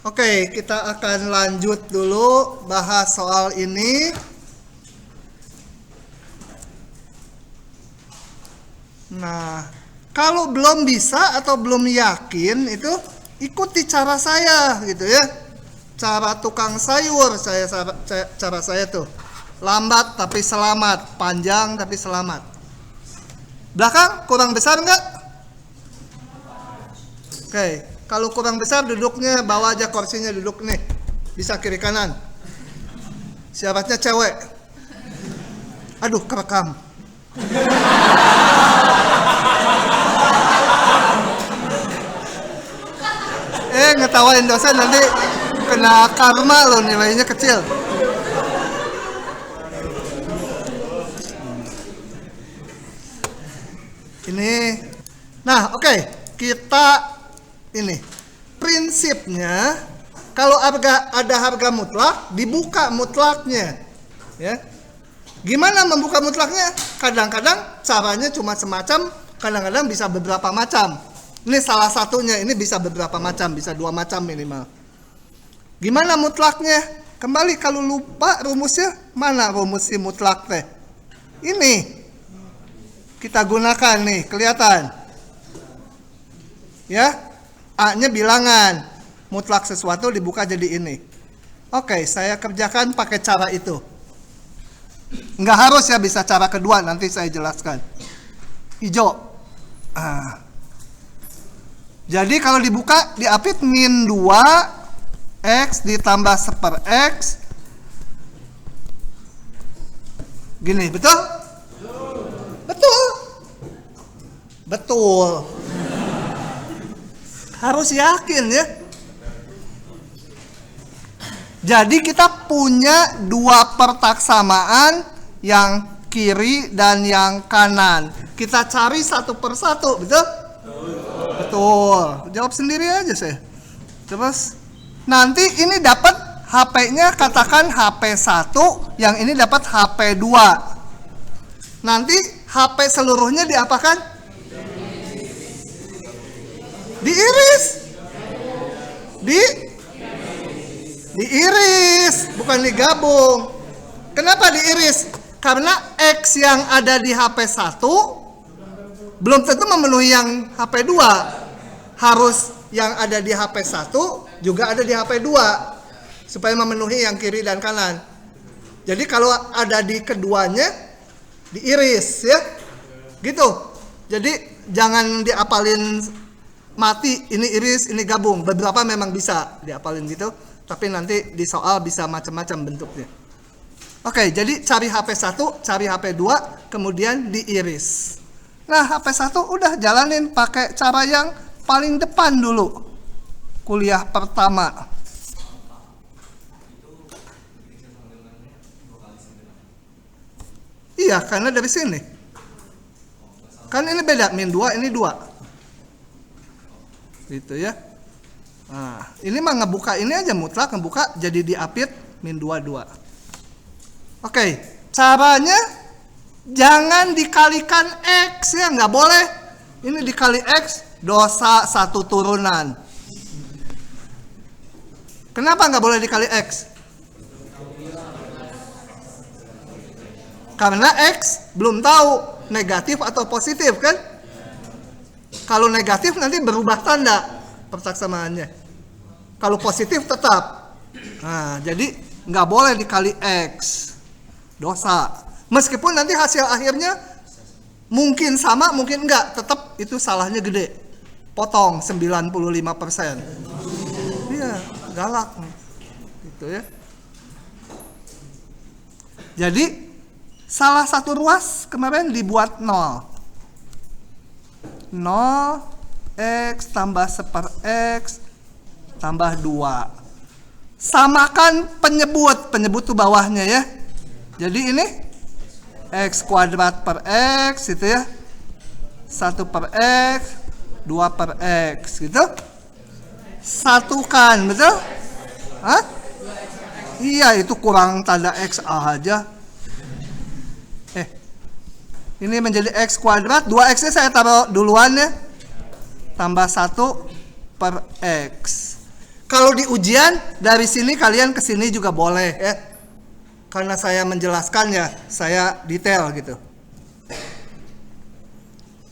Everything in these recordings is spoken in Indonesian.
Oke, kita akan lanjut dulu bahas soal ini. Nah, kalau belum bisa atau belum yakin itu ikuti cara saya gitu ya. Cara tukang sayur cara saya tuh. Lambat tapi selamat, panjang tapi selamat. Belakang kurang besar enggak? Oke, kalau kurang besar duduknya bawa aja kursinya, duduk nih. Bisa kiri kanan. Syaratnya cewek. Aduh, kerekam. Ngetawain dosen nanti kena karma loh, nilainya kecil. Ini. Nah, oke. Kita ini. Prinsipnya kalau ada harga mutlak, dibuka mutlaknya. Ya. Gimana membuka mutlaknya? Kadang-kadang caranya cuma semacam, kadang-kadang bisa beberapa macam. Ini salah satunya, ini bisa beberapa macam, bisa 2 macam minimal. Gimana mutlaknya? Kembali kalau lupa rumusnya, mana rumus si mutlak teh? Ini. Kita gunakan nih, kelihatan. Ya, A-nya bilangan. Mutlak sesuatu dibuka jadi ini. Oke, saya kerjakan pakai cara itu. Nggak harus ya, bisa cara kedua, nanti saya jelaskan. Hijau. Jadi kalau dibuka, diapit min 2 X ditambah 1/X. Gini, betul? Betul. Betul. Harus yakin ya. Jadi kita punya 2 pertaksamaan, yang kiri dan yang kanan. Kita cari satu persatu, betul? Betul. Jawab sendiri aja saya. Terus nanti ini dapat HP-nya, katakan HP 1, yang ini dapat HP 2. Nanti HP seluruhnya diapakan? Diiris. Diiris, bukan digabung. Kenapa diiris? Karena X yang ada di HP 1 belum tentu memenuhi yang HP 2. Harus yang ada di HP 1 juga ada di HP 2 supaya memenuhi yang kiri dan kanan. Jadi kalau ada di keduanya diiris ya. Gitu. Jadi jangan diapalin mati, ini iris, ini gabung. Beberapa memang bisa diapalin gitu, tapi nanti di soal bisa macam-macam bentuknya. Oke, jadi cari HP 1, cari HP 2, kemudian diiris. Nah, HP 1 udah jalanin pakai cara yang paling depan dulu. Kuliah pertama. Iya, karena dari sini. Kan ini beda, min 2, ini 2. Gitu ya. Nah, ini mah ngebuka ini aja mutlak, ngebuka jadi diapit min 2, 2. Oke, caranya jangan dikalikan X ya, nggak boleh. Ini dikali X, dosa 1 turunan. Kenapa nggak boleh dikali X? Karena X belum tahu negatif atau positif kan? Kalau negatif nanti berubah tanda persaksamaannya. Kalau positif tetap. Nah, jadi nggak boleh dikali X. Dosa. Meskipun nanti hasil akhirnya mungkin sama, mungkin enggak, tetap itu salahnya gede. Potong 95%. Iya, galak. Gitu ya. Jadi salah satu ruas kemarin dibuat 0. 0 X tambah 1/X tambah 2. Samakan penyebut tuh bawahnya ya. Jadi ini X kuadrat per X gitu ya. 1/X, 2/X gitu. Satukan, betul? Hah? Iya, itu kurang tanda X aja. Ini menjadi X kuadrat, 2X-nya saya taruh duluan ya. Tambah 1/X. Kalau di ujian dari sini kalian ke sini juga boleh ya. Karena saya menjelaskan ya, saya detail gitu.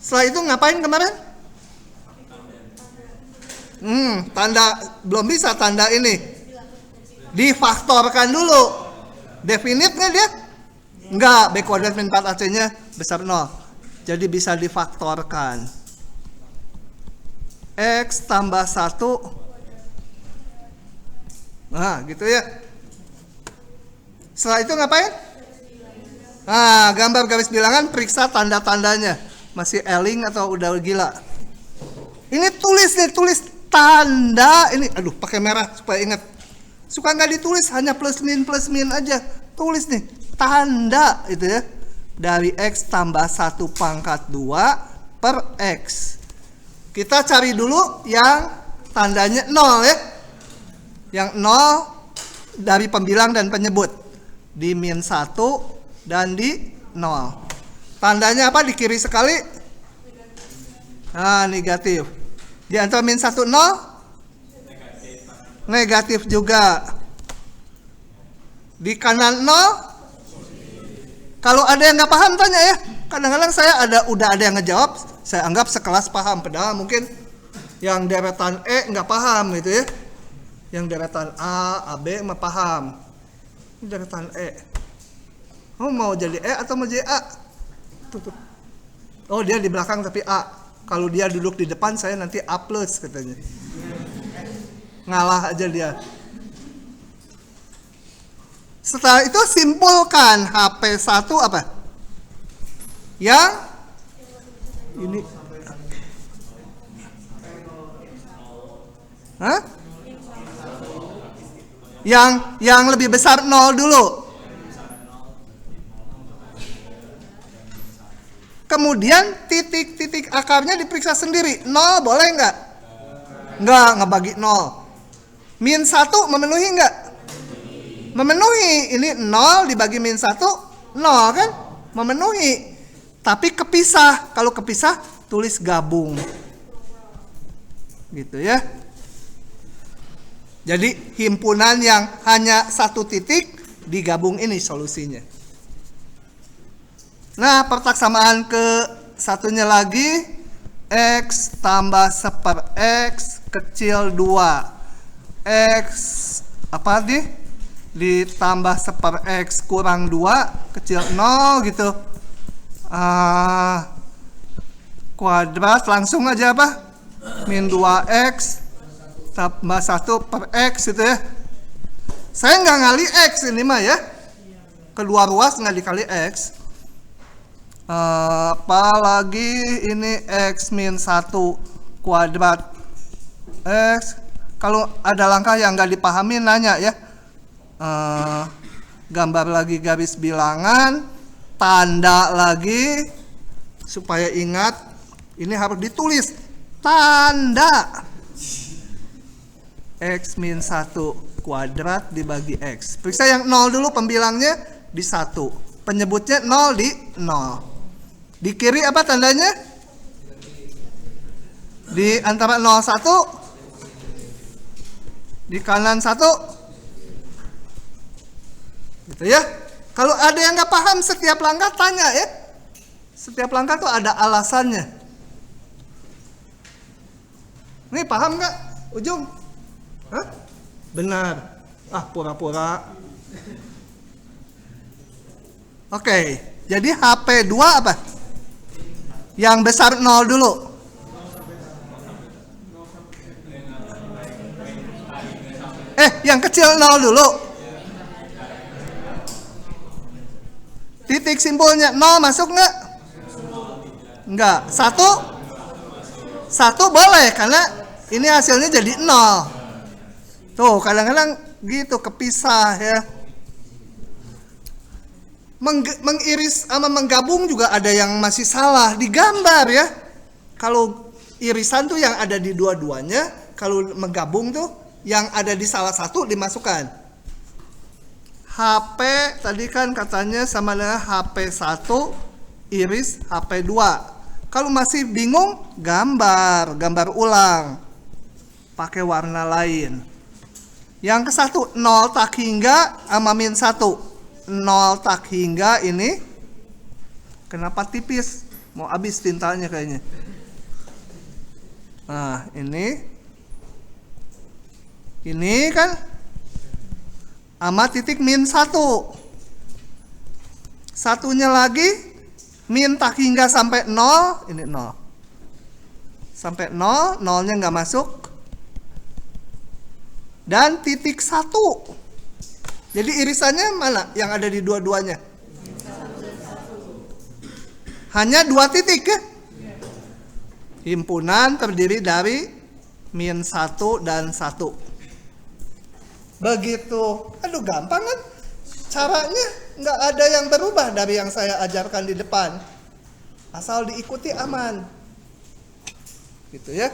Setelah itu ngapain kemarin? Tanda belum bisa tanda ini. Difaktorkan dulu. Definite nggak dia? Enggak, B kuadrat min 4AC-nya besar 0. Jadi bisa difaktorkan. X tambah 1. Nah, gitu ya. Setelah itu ngapain? Nah, gambar garis bilangan, periksa tanda-tandanya. Masih eling atau udah gila? Ini tulis nih, tulis tanda ini. Aduh, pakai merah supaya ingat. Suka nggak ditulis, hanya plus min aja. Tulis nih, tanda itu ya. Dari X tambah 1 pangkat 2 per X. Kita cari dulu yang tandanya 0 ya. Yang 0 dari pembilang dan penyebut. Di min 1 dan di 0. Tandanya apa? Di kiri sekali. Nah, negatif. Di antara min 1, 0? Negatif juga. Di kanan 0? Kalau ada yang nggak paham tanya ya. Kadang-kadang saya udah ada yang ngejawab, saya anggap sekelas paham. Padahal mungkin yang deretan E nggak paham gitu ya. Yang deretan A, AB mah paham. Ini deretan E. Oh, mau jadi E atau mau jadi A? Tuh. Oh, dia di belakang tapi A. Kalau dia duduk di depan, saya nanti A plus katanya. Ngalah aja dia. Setelah itu simpulkan HP1 apa? Yang ini. Hah? Yang lebih besar 0 dulu. Kemudian titik-titik akarnya diperiksa sendiri. 0 boleh nggak? Nggak, ngebagi 0. Min 1 memenuhi nggak? Memenuhi. Ini 0 dibagi min 1, 0 kan? Memenuhi. Tapi kepisah. Kalau kepisah, tulis gabung. Gitu ya. Jadi himpunan yang hanya satu titik digabung ini solusinya. Nah, pertaksamaan ke satunya lagi. X tambah 1/X kecil 2. X apa nih? Ditambah 1/X kurang 2 kecil 0 gitu. Kuadrat langsung aja apa? Min 2X tambah 1/X gitu ya. Saya nggak ngali X ini mah ya. Kedua ruas nggak dikali X. Apalagi ini X min 1 kuadrat X. Kalau ada langkah yang nggak dipahami nanya ya. Gambar lagi garis bilangan, tanda lagi supaya ingat. Ini harus ditulis tanda X min 1 kuadrat dibagi X. Periksa yang 0 dulu, pembilangnya di 1, penyebutnya 0 di 0. Di kiri apa tandanya? Di antara 0 1, di kanan 1. Gitu ya. Kalau ada yang nggak paham setiap langkah tanya ya. Setiap langkah tuh ada alasannya. Ini paham nggak, Ujung? Hah? Benar. Pura-pura. Oke. Jadi HP 2 apa? Yang besar 0 dulu. Yang kecil 0 dulu. Titik simpulnya 0 masuk nggak? Nggak. 1 boleh karena ini hasilnya jadi 0. Tuh kadang-kadang gitu kepisah ya. Mengiris sama menggabung juga ada yang masih salah di gambar ya. Kalau irisan tuh yang ada di dua-duanya, kalau menggabung tuh yang ada di salah satu dimasukkan. HP tadi kan katanya sama dengan HP1 iris HP2. Kalau masih bingung, gambar ulang. Pakai warna lain. Yang ke satu 0 tak hingga sama min 1. 0 tak hingga ini kenapa tipis? Mau habis tintanya kayaknya. Nah, ini kan sama titik min 1. Satunya lagi min tak hingga sampai 0, ini 0. Sampai 0, 0-nya nggak masuk. Dan titik 1. Jadi irisannya mana yang ada di dua-duanya? Hanya 2 titik ya? Himpunan terdiri dari min 1 dan 1. Begitu. Aduh, gampang kan? Caranya nggak ada yang berubah dari yang saya ajarkan di depan. Asal diikuti aman. Gitu ya.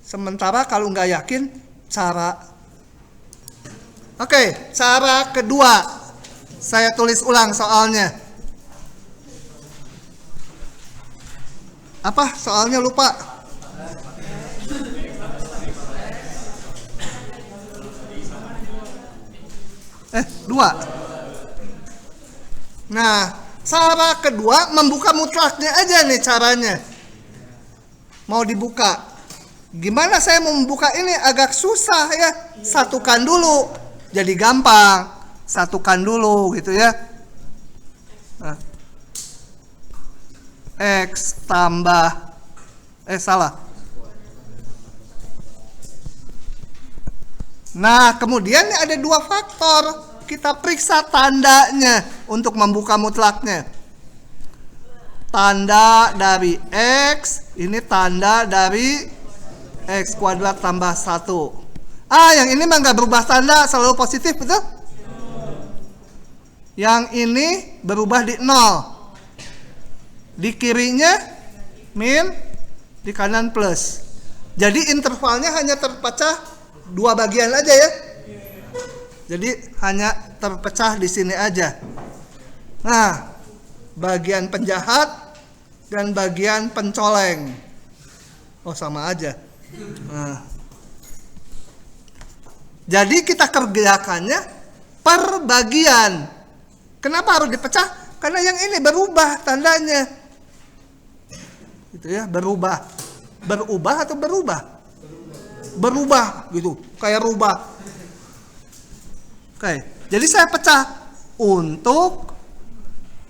Sementara kalau nggak yakin, Oke, cara kedua. Saya tulis ulang soalnya. Apa? Soalnya lupa. Dua. Nah, cara kedua membuka mutlaknya aja nih caranya. Mau dibuka. Gimana saya mau membuka ini? Agak susah ya. Satukan dulu. Jadi gampang. Satukan dulu gitu ya. Nah. X tambah salah. Nah, kemudian ada 2 faktor. Kita periksa tandanya untuk membuka mutlaknya. Tanda dari X, ini tanda dari X kuadrat tambah 1. Yang ini mah nggak berubah tanda, selalu positif, betul? Yang ini berubah di 0. Di kirinya min, di kanan plus. Jadi intervalnya hanya terpecah 2 bagian aja ya. Jadi hanya terpecah di sini aja. Nah, bagian penjahat dan bagian pencoleng. Oh, sama aja. Nah. Jadi kita kerjakannya per bagian. Kenapa harus dipecah? Karena yang ini berubah tandanya. Gitu ya, berubah. Berubah atau berubah? Berubah gitu, kayak rubah. Oke, jadi saya pecah untuk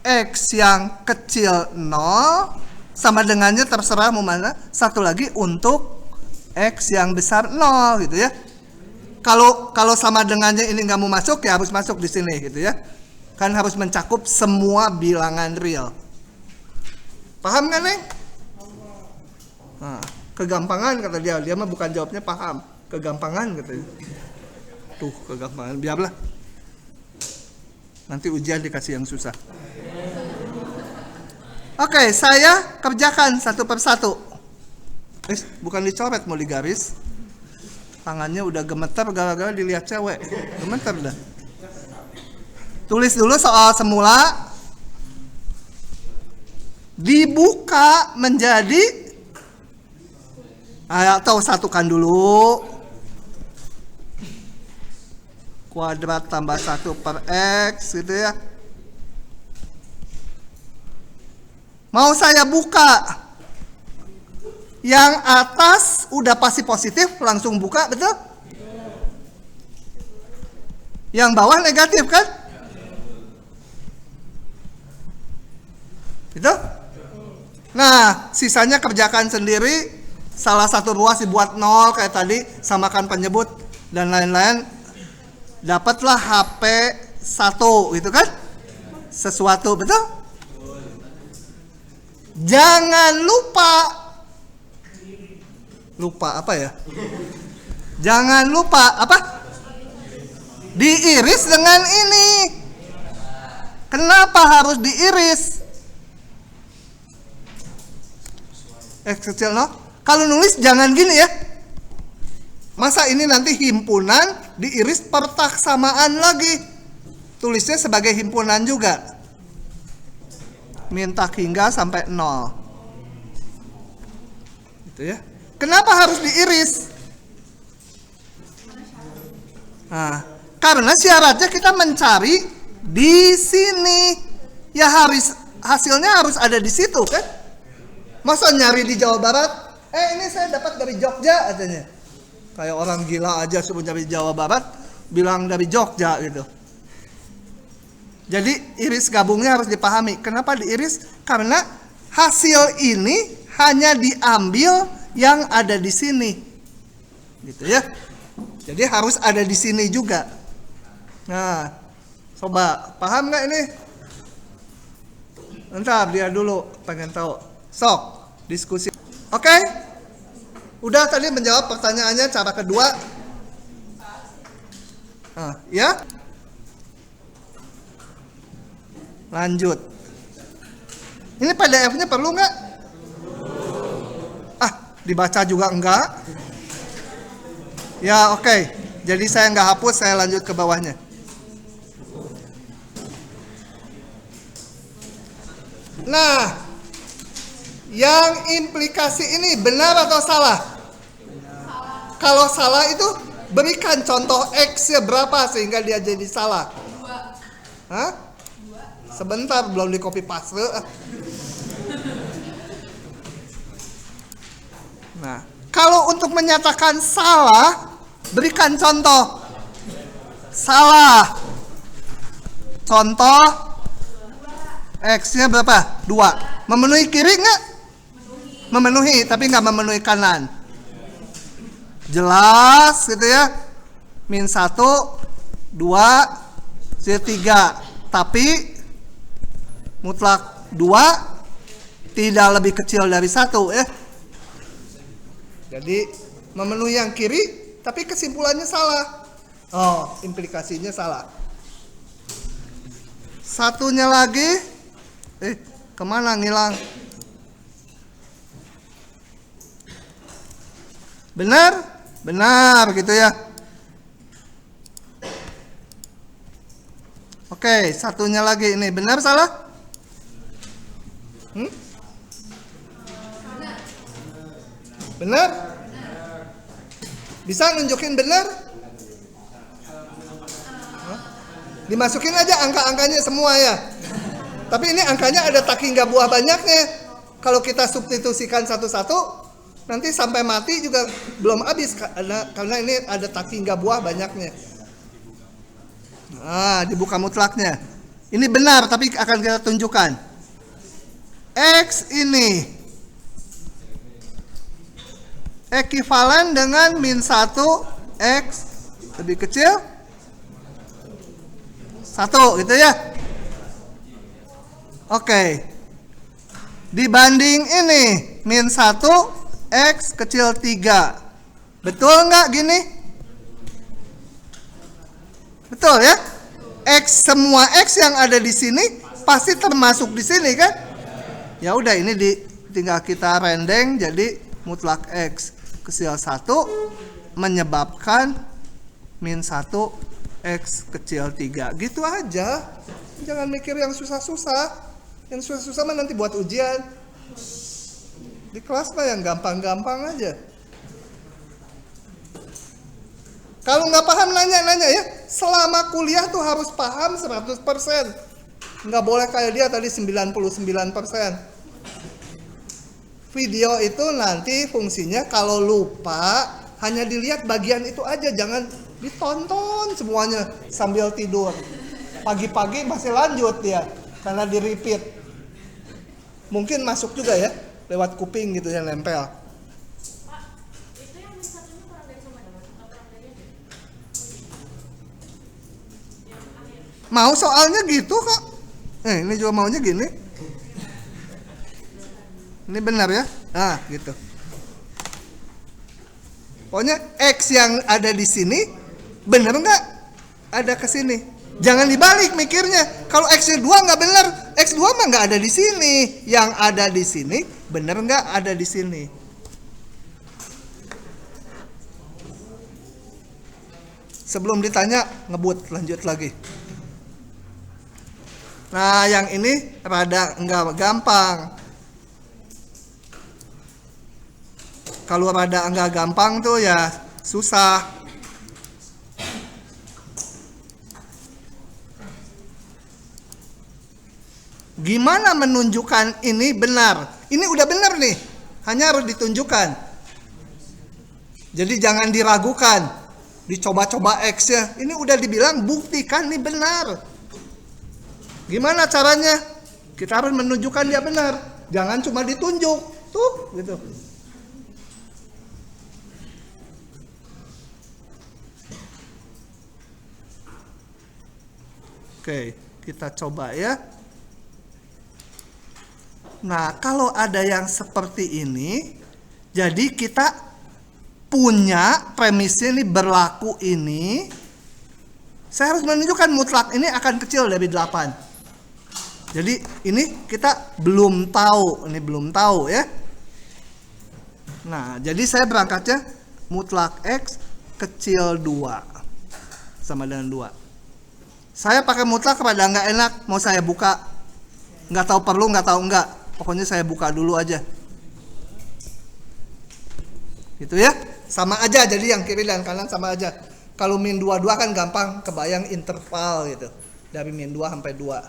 X yang kecil 0 sama dengannya terserah mau mana. Satu lagi untuk X yang besar 0 gitu ya. Kalau sama dengannya ini nggak mau masuk ya harus masuk di sini gitu ya. Kan harus mencakup semua bilangan real. Paham kan, Neng? Nah, kegampangan kata dia mah bukan jawabnya paham. Kegampangan katanya. Tuh, kegampangan. Biarlah. Nanti ujian dikasih yang susah. Oke, saya kerjakan satu persatu. Bukan dicoret, mau digaris. Tangannya udah gemeter gara-gara dilihat cewek. Gemeter dah. Tulis dulu soal semula. Dibuka menjadi atau satukan dulu. Kuadrat tambah 1 per X gitu ya. Mau saya buka yang atas udah pasti positif, langsung buka, betul? Yang bawah negatif kan? Gitu? Nah, sisanya kerjakan sendiri. Salah satu ruas dibuat 0 kayak tadi, samakan penyebut dan lain-lain. Dapatlah HP 1 gitu kan? Sesuatu, betul? Jangan lupa apa ya? Jangan lupa apa? Diiris dengan ini. Kenapa harus diiris? X kecil 0. Kalau nulis jangan gini ya. Masa ini nanti himpunan diiris pertaksamaan lagi. Tulisnya sebagai himpunan juga. Minta hingga sampai 0. Gitu ya. Kenapa harus diiris? Nah, karena syaratnya kita mencari di sini. Ya hasilnya harus ada di situ kan? Masa nyari di Jawa Barat? Ini saya dapat dari Jogja katanya. Kayak orang gila aja suruh nyari Jawa Barat, bilang dari Jogja gitu. Jadi iris gabungnya harus dipahami. Kenapa diiris? Karena hasil ini hanya diambil yang ada di sini. Gitu ya. Jadi harus ada di sini juga. Nah, coba paham nggak ini? Bentar, dia dulu pengen tahu. Sok, diskusi. Oke? Udah tadi menjawab pertanyaannya cara kedua. Ya? Lanjut. Ini PDF-nya perlu nggak? Dibaca juga enggak? Ya, oke. Jadi saya nggak hapus, saya lanjut ke bawahnya. Nah, yang implikasi ini benar atau salah? Kalau salah itu berikan contoh X-nya berapa sehingga dia jadi salah. Hah? Sebentar, belum di copy paste. Nah, kalau untuk menyatakan salah, berikan contoh. Salah. Contoh X-nya berapa? 2. Memenuhi kiri nggak? Memenuhi, tapi nggak memenuhi kanan. Jelas gitu ya. Min 1, 2, 3. Tapi mutlak 2 tidak lebih kecil dari 1 ya. Jadi memenuhi yang kiri, tapi kesimpulannya salah. Oh, implikasinya salah. Satunya lagi. Kemana ngilang? Benar? Benar gitu ya. Oke, satunya lagi ini benar salah? Benar? Bisa nunjukin benar? Dimasukin aja angka-angkanya semua ya. Tapi ini angkanya ada tak hingga buah banyaknya. Kalau kita substitusikan satu-satu, nanti sampai mati juga belum habis karena ini ada tak hingga buah banyaknya. Nah, dibuka mutlaknya. Ini benar, tapi akan kita tunjukkan. X ini ekivalen dengan min 1 X lebih kecil 1 gitu ya. Oke. Dibanding ini min 1 X kecil 3. Betul nggak gini? Betul ya? X, semua X yang ada di sini pasti termasuk di sini kan? Ya udah, ini tinggal kita rendeng jadi mutlak X kecil 1 menyebabkan min 1 X kecil 3. Gitu aja. Jangan mikir yang susah-susah. Yang susah-susah mah nanti buat ujian. Di kelas mah yang gampang-gampang aja. Kalau nggak paham nanya-nanya ya. Selama kuliah tuh harus paham 100%. Nggak boleh kayak dia tadi 99%. Video itu nanti fungsinya kalau lupa hanya dilihat bagian itu aja, jangan ditonton semuanya sambil tidur. Pagi-pagi masih lanjut ya, karena di repeat. Mungkin masuk juga ya, lewat kuping gitu yang nempel. Pak, itu yang satunya kurang dari sama dengan atau kurang dari aja? Mau soalnya gitu kok. Ini juga maunya gini. Ini benar ya? Nah, gitu. Pokoknya X yang ada di sini benar nggak? Ada ke sini. Jangan dibalik mikirnya. Kalau X-nya 2 nggak benar, X2 mah nggak ada di sini. Yang ada di sini benar nggak ada di sini. Sebelum ditanya, ngebut lanjut lagi. Nah, yang ini rada nggak gampang. Kalau rada nggak gampang tuh ya susah. Gimana menunjukkan ini benar? Ini udah benar nih, hanya harus ditunjukkan. Jadi jangan diragukan, dicoba-coba X-nya. Ini udah dibilang buktikan ini benar. Gimana caranya? Kita harus menunjukkan dia benar. Jangan cuma ditunjuk, tuh gitu. Oke, kita coba ya. Nah, kalau ada yang seperti ini, jadi kita punya premisnya ini berlaku ini. Saya harus menunjukkan mutlak ini akan kecil dari 8. Jadi ini kita belum tahu, ini belum tahu ya. Nah, jadi saya berangkatnya mutlak X kecil 2 sama dengan 2. Saya pakai mutlak kepada nggak enak, mau saya buka. Nggak tahu perlu, nggak tahu enggak. Pokoknya saya buka dulu aja. Gitu ya. Sama aja, jadi yang kiri dan kanan sama aja. Kalau min 22 kan gampang kebayang interval gitu. Dari min 2 sampai 2.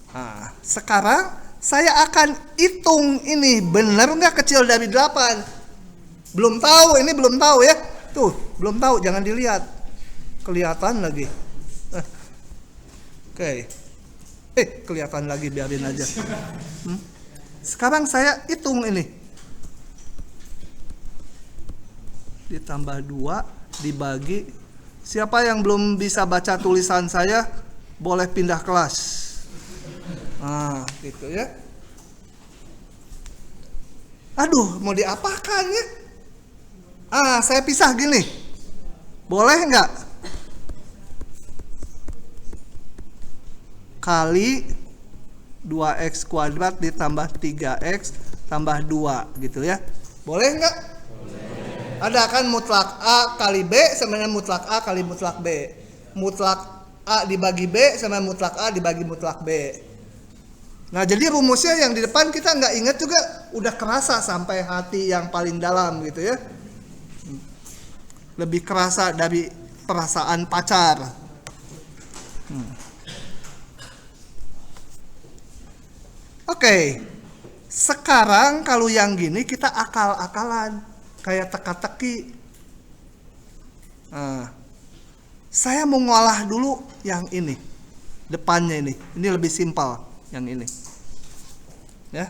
Nah, sekarang saya akan hitung ini benar nggak kecil dari 8. Belum tahu, ini belum tahu ya. Tuh, belum tahu, jangan dilihat. Kelihatan lagi. Oke. Kelihatan lagi, biarin aja. Sekarang saya hitung ini. Ditambah 2 dibagi. Siapa yang belum bisa baca tulisan saya boleh pindah kelas. Nah, gitu ya. Aduh, mau diapakan ya? Saya pisah gini. Boleh nggak? Kali 2x kuadrat ditambah 3x tambah 2 gitu ya. Boleh nggak? Boleh. Ada kan mutlak A kali B sama dengan mutlak A kali mutlak B. Mutlak A dibagi B sama mutlak A dibagi mutlak B. Nah, jadi rumusnya yang di depan kita nggak ingat juga, udah kerasa sampai hati yang paling dalam gitu ya. Lebih kerasa dari perasaan pacar. Oke, sekarang kalau yang gini kita akal-akalan, kayak teka-teki. Nah, saya mau ngolah dulu yang ini, depannya ini lebih simpel. Yang ini ya,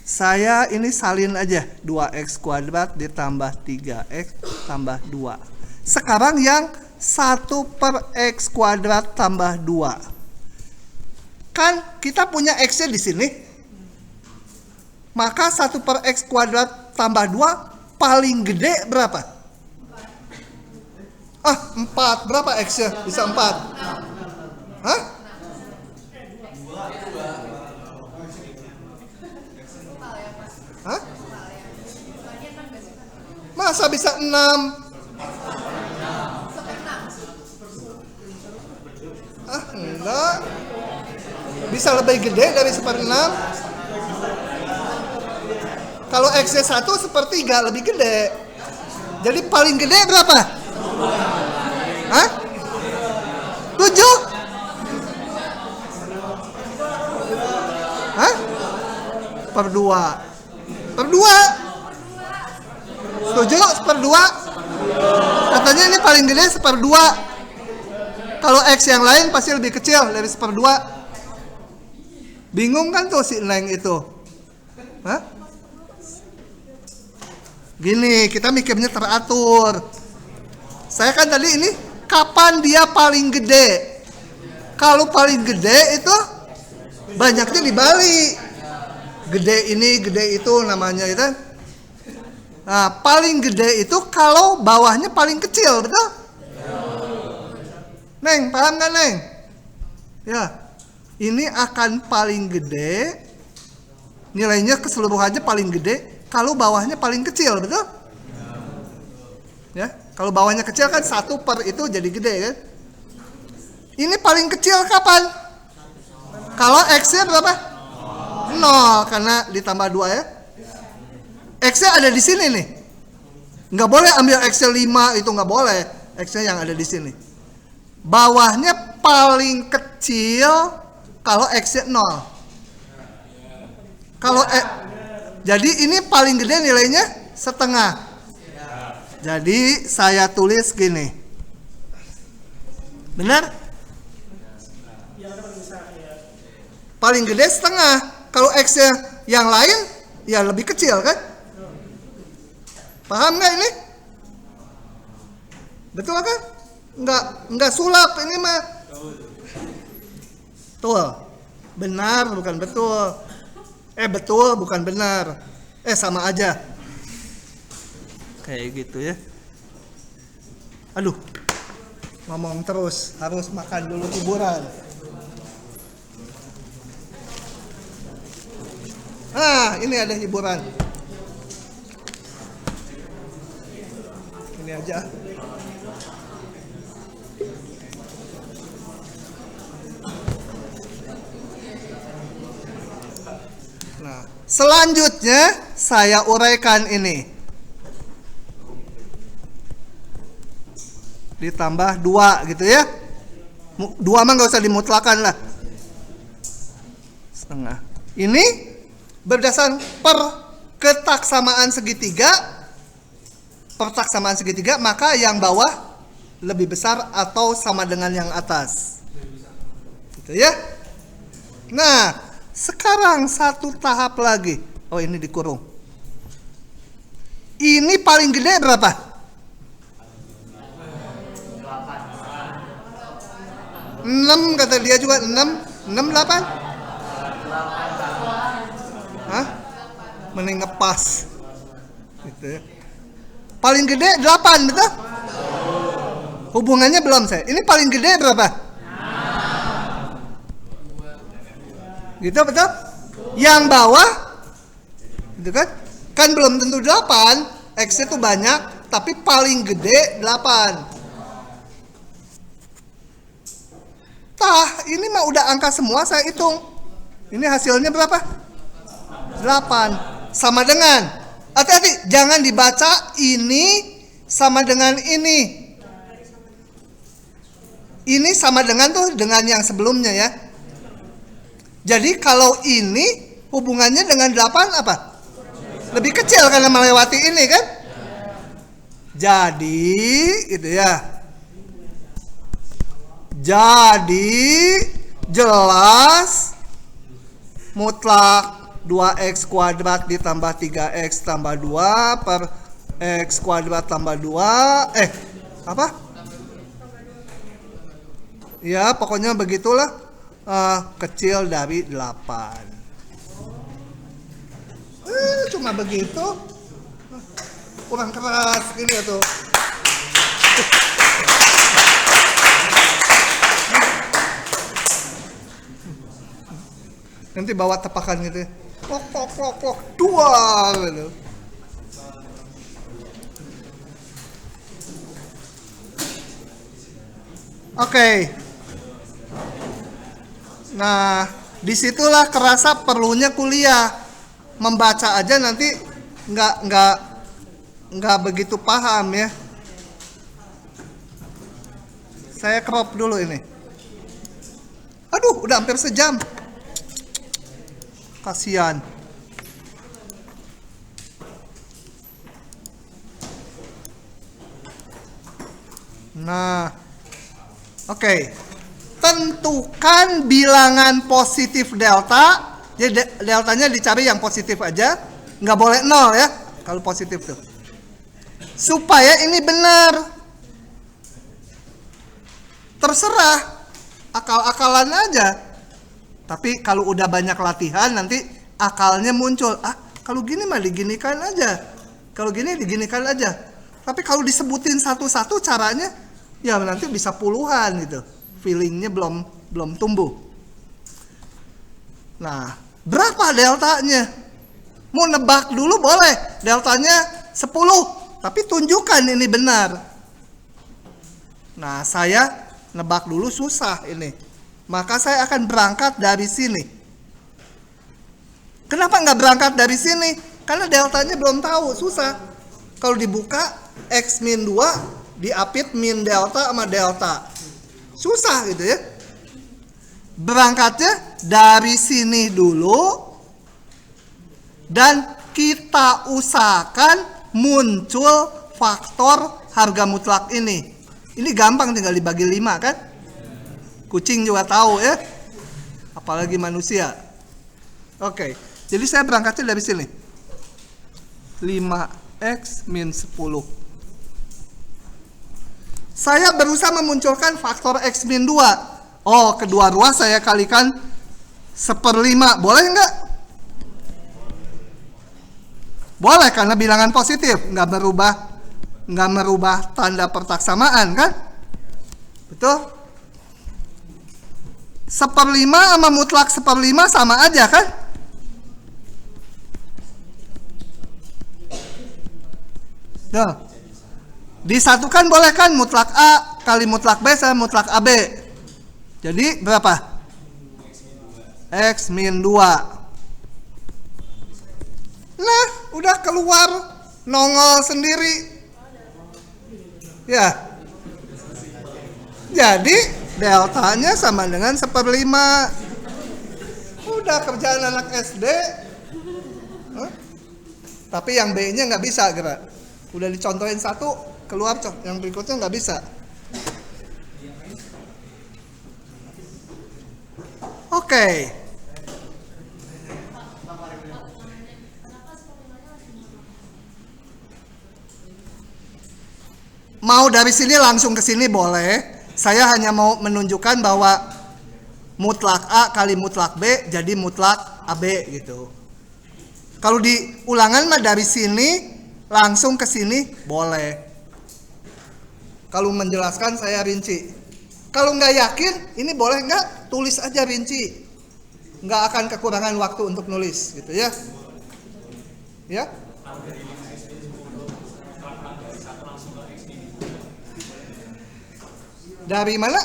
saya ini salin aja 2x kuadrat ditambah 3x tambah 2. Sekarang yang 1/x kuadrat tambah 2, kan kita punya x nya di sini, maka 1/x kuadrat tambah 2 paling gede berapa? 4. Berapa x nya? Bisa 4. Hah? Masa bisa 6? Enggak. Bisa lebih gede dari 1/6. Kalau X-nya 1/3 lebih gede. Jadi paling gede berapa? 7? Per 2. Setuju? 1/2. Katanya ini paling gede 1/2. Kalau X yang lain pasti lebih kecil dari 1/2. Bingung kan tuh si Neng itu? Gini, kita mikirnya teratur. Saya kan tadi ini kapan dia paling gede? Kalau paling gede itu banyaknya dibalik. Gede ini, gede itu namanya itu. Nah, paling gede itu kalau bawahnya paling kecil, betul? Neng, paham kan Neng? Ya, ini akan paling gede, nilainya keseluruhannya paling gede kalau bawahnya paling kecil, betul? Ya, kalau bawahnya kecil kan 1 per itu jadi gede kan? Ini paling kecil kapan? Kalau X-nya berapa? 0, karena ditambah 2 ya. X-nya ada di sini nih. Nggak boleh ambil X-nya 5, itu nggak boleh. X-nya yang ada di sini. Bawahnya paling kecil kalau X-nya 0. Kalau jadi ini paling gede nilainya setengah. Jadi saya tulis gini. Benar? Paling gede setengah. Kalau X-nya yang lain ya lebih kecil kan? Paham nggak ini? Betul kan? Nggak sulap ini mah. Betul. Benar bukan betul. Betul bukan benar. Sama aja. Kayak gitu ya. Aduh. Ngomong terus, harus makan dulu hiburan. Ini ada hiburan. Ini aja. Nah, selanjutnya saya uraikan ini. Ditambah 2 gitu ya. 2 mah nggak usah dimutlakan lah. Setengah. Ini berdasarkan pertaksamaan segitiga. Pertaksamaan segitiga, maka yang bawah lebih besar atau sama dengan yang atas. Gitu ya. Nah, sekarang satu tahap lagi. Oh, ini dikurung. Ini paling gede berapa? 6 kata dia juga. 6, 8. Hah? Mending ngepas. Gitu ya. Paling gede 8, betul? Hubungannya belum saya. Ini paling gede berapa? Gitu betul? Yang bawah gitu kan? Kan belum tentu 8, X itu banyak, tapi paling gede 8. Ini mah udah angka semua saya hitung. Ini hasilnya berapa? 8. Sama dengan, hati-hati, jangan dibaca ini sama dengan ini. Ini sama dengan tuh dengan yang sebelumnya ya. Jadi kalau ini hubungannya dengan 8 apa? Lebih kecil karena melewati ini kan? Jadi itu ya. Jadi jelas mutlak 2x kuadrat ditambah 3x tambah 2 per x kuadrat tambah 2 apa? Ya pokoknya begitulah, kecil dari 8. Cuma begitu, kurang keras ini tuh. Nanti bawa tepakan gitu, klok 2 gitu. Oke. Nah, disitulah kerasa perlunya kuliah. Membaca aja nanti nggak begitu paham ya. Saya crop dulu ini. Aduh, udah hampir sejam. Kasihan. Nah, oke. Tentukan bilangan positif delta. Jadi deltanya dicari yang positif aja. Nggak boleh 0 ya. Kalau positif tuh. Supaya ini benar. Terserah. Akal-akalan aja. Tapi kalau udah banyak latihan nanti akalnya muncul. Kalau gini mah diginikan aja. Kalau gini diginikan aja. Tapi kalau disebutin satu-satu caranya, ya nanti bisa puluhan gitu. Feelingnya belum tumbuh. Nah, berapa deltanya? Mau nebak dulu boleh. Deltanya 10. Tapi tunjukkan ini benar. Nah, saya nebak dulu susah ini. Maka saya akan berangkat dari sini. Kenapa nggak berangkat dari sini? Karena deltanya belum tahu, susah. Kalau dibuka X min 2 diapit min delta sama delta. Susah gitu ya. berangkatnya dari sini dulu dan kita usahakan muncul faktor harga mutlak ini. Ini gampang, tinggal dibagi 5 kan? Kucing juga tahu ya, apalagi manusia. Oke, jadi saya berangkatnya dari sini. 5x min 10. Saya berusaha memunculkan faktor x min 2. Oh, kedua ruas saya kalikan 1/5. Boleh nggak? Boleh, karena bilangan positif. Nggak merubah tanda pertaksamaan kan? Betul? 1/5 sama mutlak 1/5 sama aja kan? Tuh. Disatukan boleh kan, mutlak A kali mutlak B sama mutlak AB. Jadi berapa? X min 2. Nah, udah keluar, nongol sendiri. Ya. Jadi deltanya sama dengan 1/5. Udah kerjaan anak SD. Tapi yang B-nya nggak bisa, gerak. Udah dicontohin satu, keluar yang berikutnya nggak bisa. Oke. Mau dari sini langsung ke sini boleh. Saya hanya mau menunjukkan bahwa mutlak A kali mutlak B jadi mutlak AB gitu. Kalau di ulangan mah dari sini langsung ke sini boleh. Kalau menjelaskan saya rinci. Kalau nggak yakin, ini boleh nggak? Tulis aja rinci. Nggak akan kekurangan waktu untuk nulis gitu ya. Ya. Dari mana?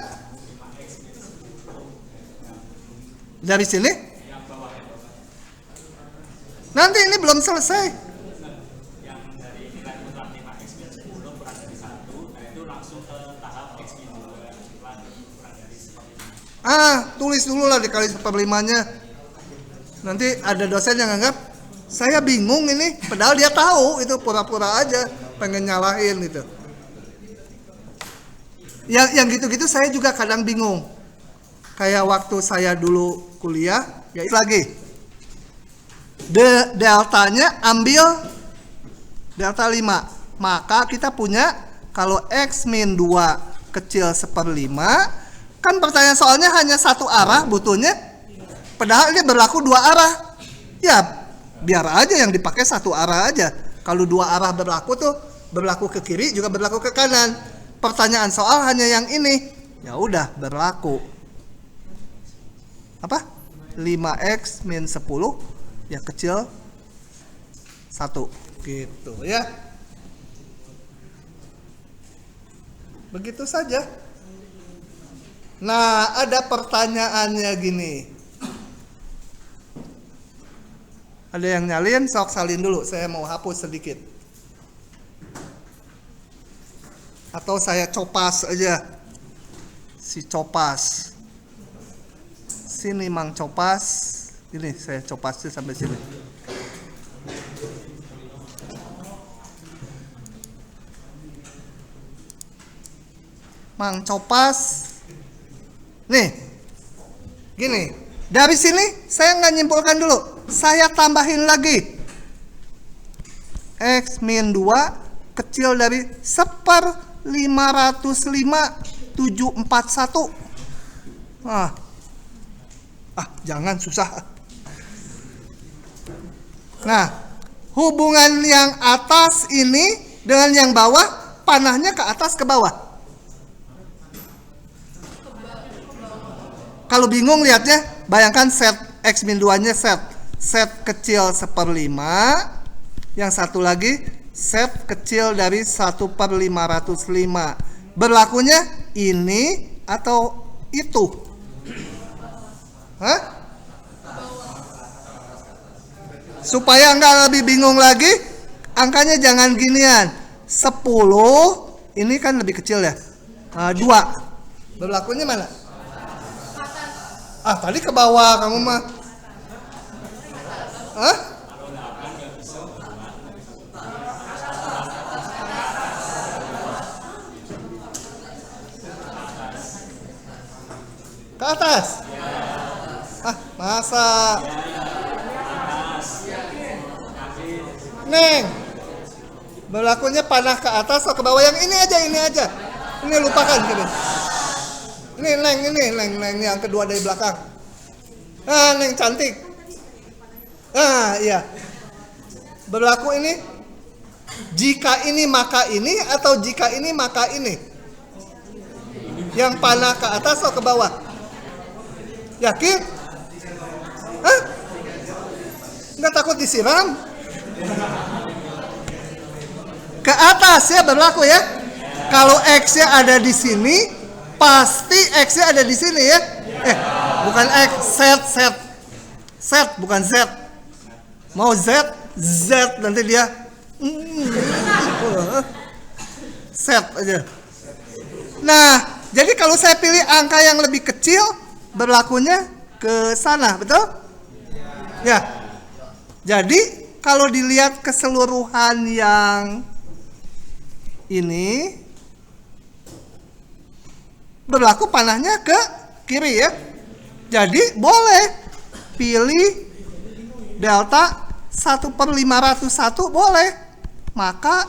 Dari sini? Nanti ini belum selesai. Tulis dulu lah dikali 1/5-nya. Nanti ada dosen yang anggap saya bingung ini, padahal dia tahu itu, pura-pura aja pengen nyalahin gitu. Yang gitu-gitu saya juga kadang bingung. Kayak waktu saya dulu kuliah, ya itu lagi. Deltanya ambil delta 5. Maka kita punya kalau x min 2 kecil 1/5, kan pertanyaan soalnya hanya satu arah butuhnya. Padahal ini berlaku 2 arah. Ya, biar aja yang dipakai satu arah aja. Kalau 2 arah berlaku tuh, berlaku ke kiri juga berlaku ke kanan. Pertanyaan soal hanya yang ini. Ya udah, berlaku. Apa? 5x min 10 ya kecil 1 gitu ya. Begitu saja. Nah, ada pertanyaannya gini. Ada yang nyalin, sok salin dulu. Saya mau hapus sedikit. Atau saya copas aja. Si copas. Sini Mang Copas. Ini saya copasnya sampai sini. Mang Copas. Nih. Gini. Dari sini saya nggak nyimpulkan dulu. Saya tambahin lagi. X min 2 kecil dari 1/505,741. Jangan susah. Nah, hubungan yang atas ini dengan yang bawah, panahnya ke atas ke bawah. Kalau bingung lihatnya, bayangkan set X min 2-nya set kecil 1/5, yang satu lagi set kecil dari 1/505. Berlakunya ini atau itu? Supaya nggak lebih bingung lagi, angkanya jangan ginian. 10 ini kan lebih kecil ya. 2. Berlakunya mana? Ah, tadi ke bawah kamu mah. Hah? Ke atas? Ah, masa? Neng, berlakunya panah ke atas atau ke bawah? Yang ini aja, ini aja. Ini lupakan gini. Ini Neng yang kedua dari belakang. Ah, Neng cantik. Ah, iya. Berlaku ini jika ini maka ini atau jika ini maka ini? Yang panah ke atas atau ke bawah? Yakin? Hah? Nggak takut disiram? Ke atas ya berlaku ya. Kalau X-nya ada di sini, pasti X-nya ada di sini ya. Bukan X, Z bukan Z. Mau Z nanti dia Z aja. Nah, jadi kalau saya pilih angka yang lebih kecil, berlakunya ke sana, betul? Ya. Jadi kalau dilihat keseluruhan yang ini, berlaku panahnya ke kiri ya. Jadi boleh pilih delta 1/501 boleh. Maka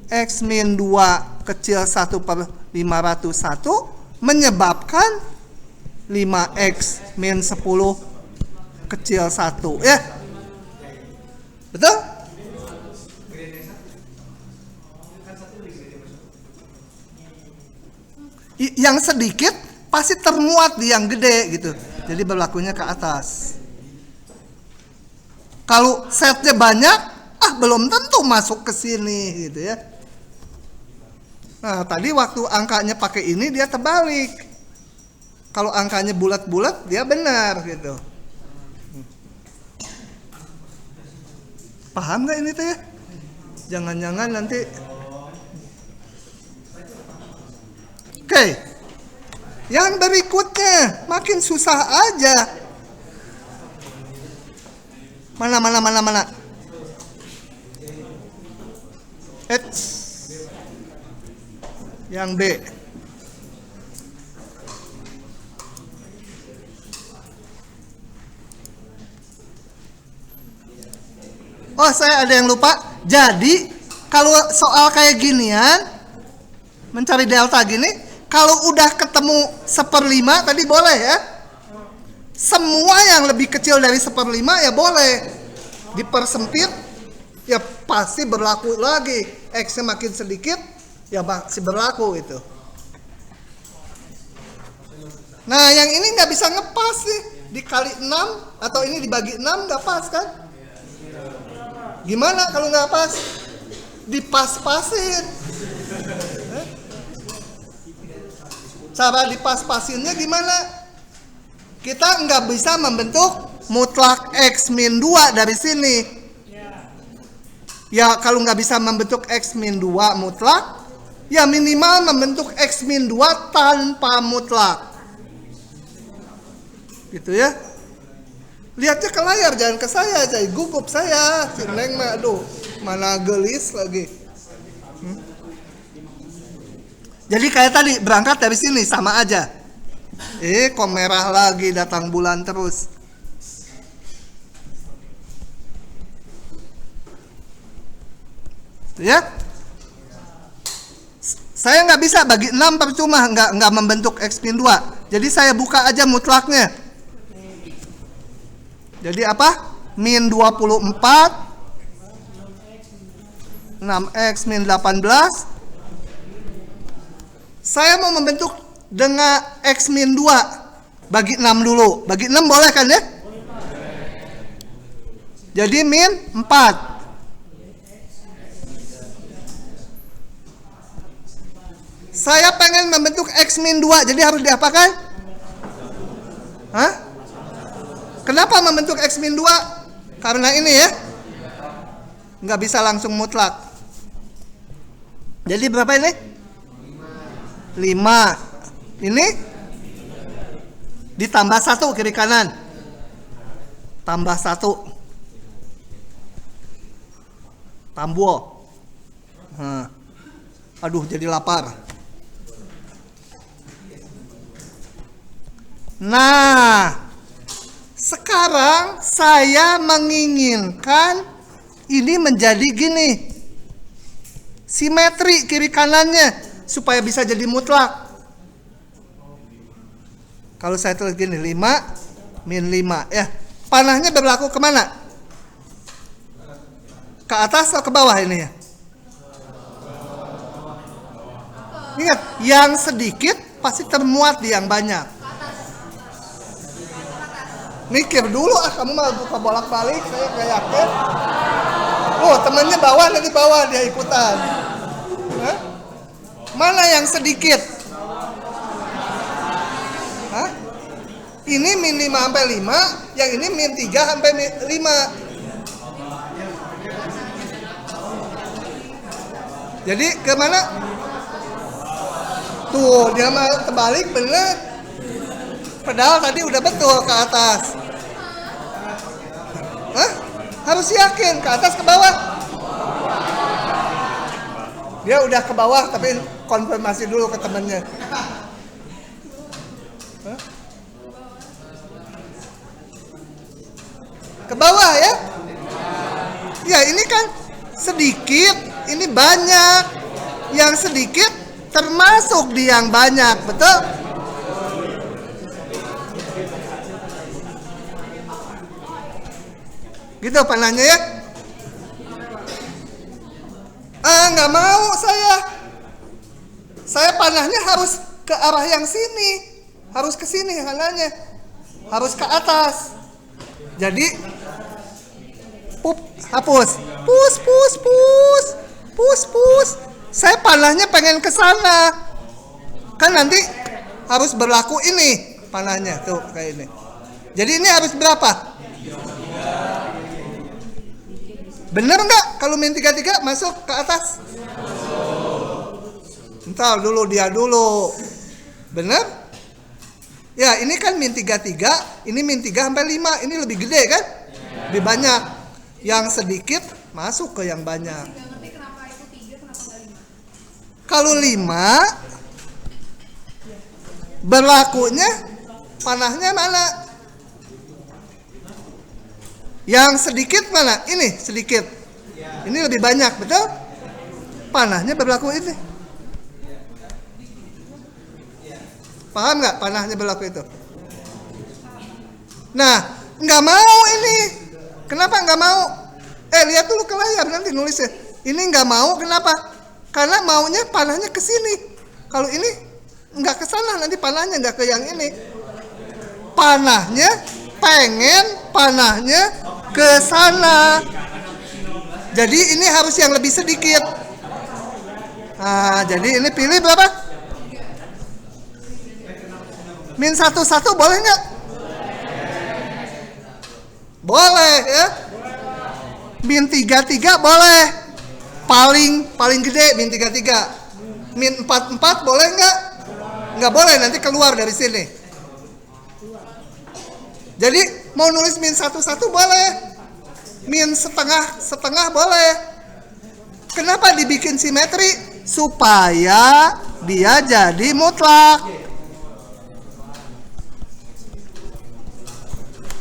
X min 2 kecil 1/501 menyebabkan 5X min 10 kecil 1 ya. Betul? Yang sedikit pasti termuat di yang gede gitu. Jadi berlakunya ke atas. Kalau setnya banyak, belum tentu masuk ke sini gitu ya. Nah, tadi waktu angkanya pakai ini dia terbalik. Kalau angkanya bulat-bulat dia benar gitu. Paham nggak ini teh? Jangan-jangan nanti. Oke. Yang berikutnya makin susah aja. Mana. Yang B. Oh, saya ada yang lupa. Jadi, kalau soal kayak ginian, mencari delta gini, kalau udah ketemu 1/5 tadi boleh ya. Semua yang lebih kecil dari 1/5 ya boleh. Dipersempit, ya pasti berlaku lagi. X-nya makin sedikit, ya masih berlaku itu. Nah, yang ini nggak bisa ngepas nih. Dikali 6 atau ini dibagi 6 nggak pas kan? Gimana kalau nggak pas? Dipas-pasin. Cara dipas-pasinnya gimana? Kita nggak bisa membentuk mutlak X min 2 dari sini. Ya kalau nggak bisa membentuk X min 2 mutlak, ya minimal membentuk X min 2 tanpa mutlak. Gitu ya. Lihatnya ke layar, jangan ke saya, gugup saya. Si Neng mah, aduh, mana gelis lagi. Jadi kayak tadi, berangkat dari sini, sama aja. Kok merah lagi, datang bulan terus. Ya. Saya nggak bisa, bagi 6 percuma, nggak membentuk X min 2. Jadi saya buka aja mutlaknya. Jadi apa? Min 24 6X min 18. Saya mau membentuk dengan X min 2. Bagi 6 dulu. Bagi 6 boleh kan ya? Jadi min 4. Saya pengen membentuk X min 2. Jadi harus diapakan? Hah? Kenapa membentuk X min 2? Karena ini ya. Nggak bisa langsung mutlak. Jadi berapa ini? 5. Ini? Ditambah 1 kiri kanan. Tambah 1. Tambah. Aduh, jadi lapar. Nah, sekarang saya menginginkan ini menjadi gini. Simetri kiri kanannya supaya bisa jadi mutlak. Kalau saya tulis gini, 5 min 5 ya. Panahnya berlaku kemana? Ke atas atau ke bawah ini ya? Ingat, yang sedikit pasti termuat di yang banyak. Mikir dulu, kamu malah buka bolak-balik, saya gak yakin. Oh, temennya bawah, nanti bawah dia ikutan. Hah? Mana yang sedikit? Hah? Ini min 5 sampai 5, yang ini min 3 sampai 5. Jadi kemana? Tuh, dia mau terbalik bener. Padahal tadi udah betul ke atas. Hah? Harus yakin ke atas ke bawah. Dia udah ke bawah tapi konfirmasi dulu ke temennya. Hah? Ke bawah ya? Ya ini kan sedikit, ini banyak. Yang sedikit termasuk di yang banyak, betul? Gitu panahnya ya? Nggak mau saya. Saya panahnya harus ke arah yang sini. Harus ke sini kanannya. Harus ke atas. Jadi hapus. Pus. Saya panahnya pengen ke sana. Kan nanti harus berlaku ini panahnya tuh kayak ini. Jadi ini harus berapa? Bener nggak kalau min 33 masuk ke atas? Entar dulu dia dulu. Bener? Ya ini kan min 33, ini min 3 sampai 5, ini lebih gede kan? Lebih banyak. Yang sedikit masuk ke yang banyak. Kalau 5 berlakunya panahnya mana? Yang sedikit mana? Ini sedikit. Ini lebih banyak, betul? Panahnya berlaku ini. Paham nggak panahnya berlaku itu? Nah, nggak mau ini. Kenapa nggak mau? Lihat dulu ke layar nanti nulisnya. Ini nggak mau, kenapa? Karena maunya panahnya ke sini. Kalau ini nggak ke sana, nanti panahnya nggak ke yang ini. Panahnya pengen panahnya ke sana. Jadi ini harus yang lebih sedikit. Nah, jadi ini pilih berapa? Min 1 boleh nggak? Boleh ya. Min 33 boleh. Paling gede min 33. Min 44 boleh nggak? Nggak boleh, nanti keluar dari sini. Jadi mau nulis min 1 boleh. Min setengah boleh. Kenapa dibikin simetri? Supaya dia jadi mutlak.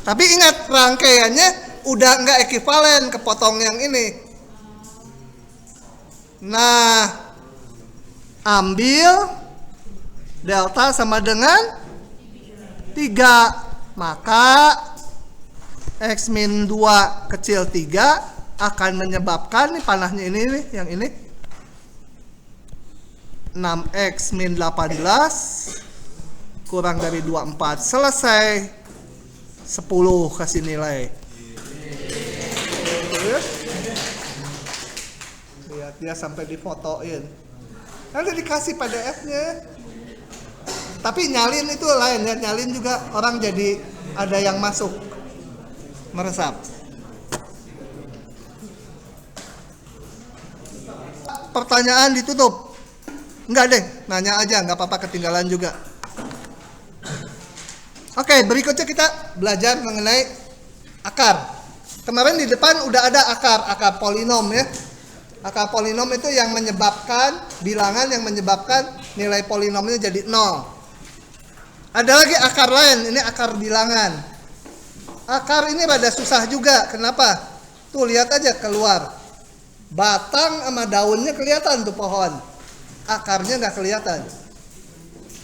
Tapi ingat, rangkaiannya udah nggak ekivalen kepotong yang ini. Nah, ambil delta sama dengan 3. Maka X min 2 kecil 3 akan menyebabkan nih panahnya ini nih, yang ini 6X min 18 kurang dari 24. Selesai. 10 kasih nilai. Lihat dia sampai difotoin. Nanti dikasih PDF-nya. Tapi nyalin itu lain ya, nyalin juga orang jadi ada yang masuk meresap. Pertanyaan ditutup. Enggak deh, nanya aja, nggak apa-apa, ketinggalan juga. Oke, berikutnya kita belajar mengenai akar. Kemarin di depan udah ada akar polinom ya. Akar polinom itu yang menyebabkan bilangan yang menyebabkan nilai polinomnya jadi 0. Ada lagi akar lain, ini akar bilangan. Akar ini rada susah juga. Kenapa? Tuh lihat aja keluar. Batang sama daunnya kelihatan tuh pohon. Akarnya nggak kelihatan.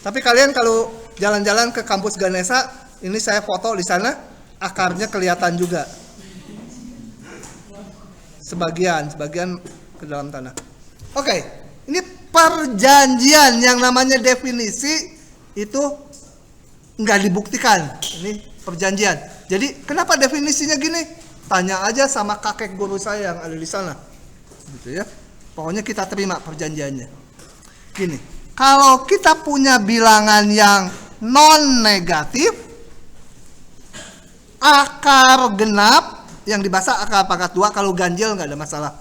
Tapi kalian kalau jalan-jalan ke kampus Ganesha, ini saya foto di sana, akarnya kelihatan juga. Sebagian ke dalam tanah. Oke, ini perjanjian yang namanya definisi itu nggak dibuktikan. Ini perjanjian. Jadi kenapa definisinya gini? Tanya aja sama kakek guru saya yang ada di sana. Gitu ya. Pokoknya kita terima perjanjiannya. Gini, kalau kita punya bilangan yang non negatif, akar genap yang dibahas akar pangkat 2, kalau ganjil nggak ada masalah.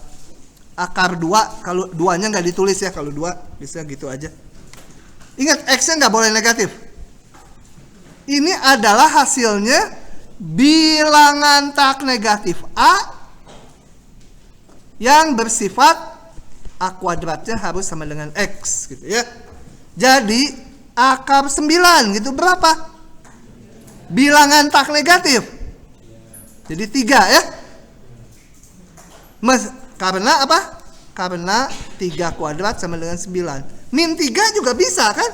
Akar 2, kalau 2-nya nggak ditulis ya, kalau 2 bisa gitu aja. Ingat, X-nya nggak boleh negatif. Ini adalah hasilnya bilangan tak negatif A yang bersifat A kuadratnya harus sama dengan X gitu ya. Jadi akar 9 gitu berapa? Bilangan tak negatif. Jadi 3 ya. Karena apa? Karena 3 kuadrat sama dengan 9. Min 3 juga bisa kan?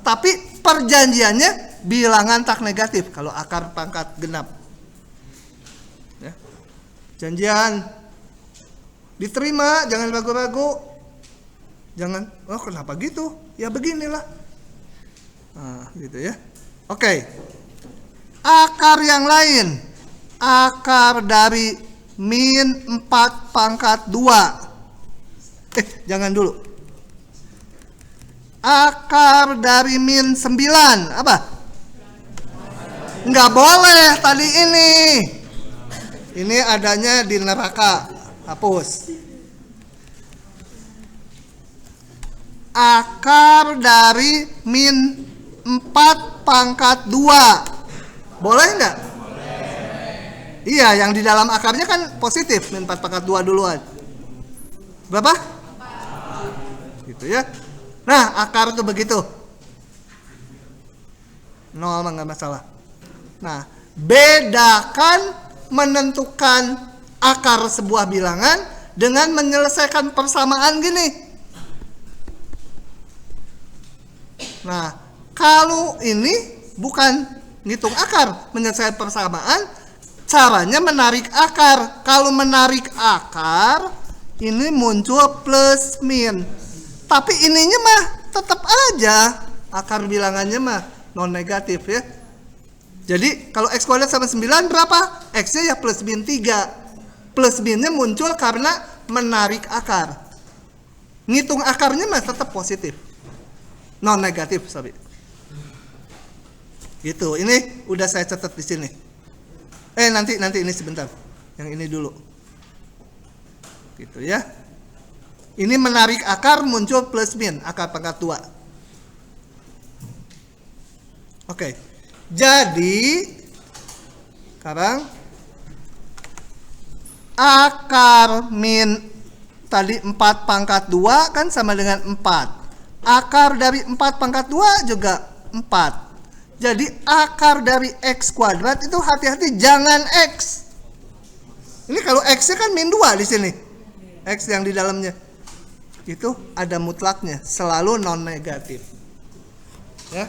Tapi perjanjiannya bilangan tak negatif kalau akar pangkat genap. Ya. Janjian. Diterima, jangan ragu-ragu. Jangan, oh kenapa gitu? Ya beginilah. Nah, gitu ya. Oke. Akar yang lain. Akar dari min 4 pangkat 2. Jangan dulu. Akar dari min 9 apa? Nggak boleh tadi ini. Ini adanya di neraka. Hapus. Akar dari min 4 pangkat 2. Boleh nggak? Boleh. Iya, yang di dalam akarnya kan positif. Min 4 pangkat 2 duluan. Berapa? 4. Gitu ya. Nah, akar tuh begitu. 0 mah nggak masalah. Nah, bedakan menentukan akar sebuah bilangan dengan menyelesaikan persamaan gini. Nah, kalau ini bukan ngitung akar, menyelesaikan persamaan, caranya menarik akar. Kalau menarik akar, ini muncul plus min. Tapi ininya mah tetap aja akar bilangannya mah non negatif ya. Jadi kalau X kuadrat sama 9 berapa? X-nya ya plus min 3. Plus minnya muncul karena menarik akar. Ngitung akarnya mah tetap positif. Non negatif, sorry. Gitu. Ini udah saya catat di sini. Nanti ini sebentar. Yang ini dulu. Gitu ya. Ini menarik akar muncul plus min, akar pangkat 2. Oke. Jadi sekarang akar min tadi 4 pangkat 2 kan sama dengan 4. Akar dari 4 pangkat 2 juga 4. Jadi akar dari X kuadrat itu hati-hati jangan X. Ini kalau X-nya kan min 2 di sini. X yang di dalamnya. Itu ada mutlaknya, selalu non negatif. Ya.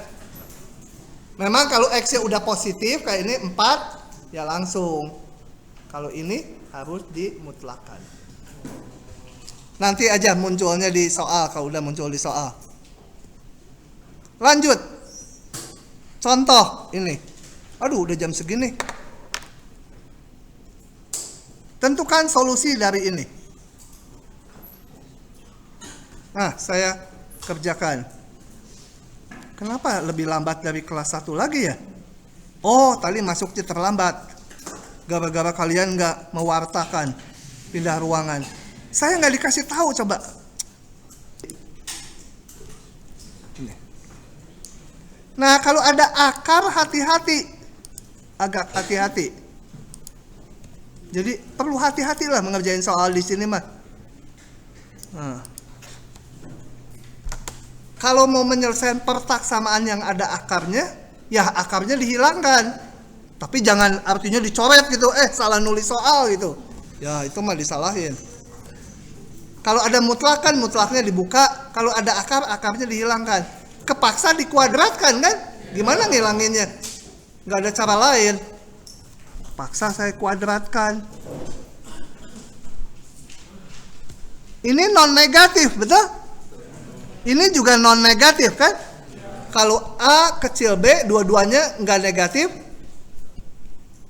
Memang kalau X-nya udah positif kayak ini 4 ya langsung. Kalau ini harus dimutlakan. Nanti aja munculnya di soal kalau udah muncul di soal. Lanjut. Contoh ini. Aduh, udah jam segini. Tentukan solusi dari ini. Nah, saya kerjakan. Kenapa lebih lambat dari kelas 1 lagi ya? Oh, tadi masuknya terlambat. Gara-gara kalian nggak mewartakan pindah ruangan. Saya nggak dikasih tahu coba. Nah, kalau ada akar hati-hati. Agak hati-hati. Jadi perlu hati-hati lah mengerjain soal di sini mah. Nah. Kalau mau menyelesaikan pertaksamaan yang ada akarnya, ya akarnya dihilangkan. Tapi jangan artinya dicoret gitu, salah nulis soal gitu. Ya itu mah disalahin. Kalau ada mutlakan, mutlaknya dibuka. Kalau ada akar, akarnya dihilangkan. Kepaksa dikuadratkan kan? Gimana ngilanginnya? Nggak ada cara lain. Paksa saya kuadratkan. Ini non negatif, betul? Ini juga non negatif kan? Kalau A kecil B, dua-duanya nggak negatif,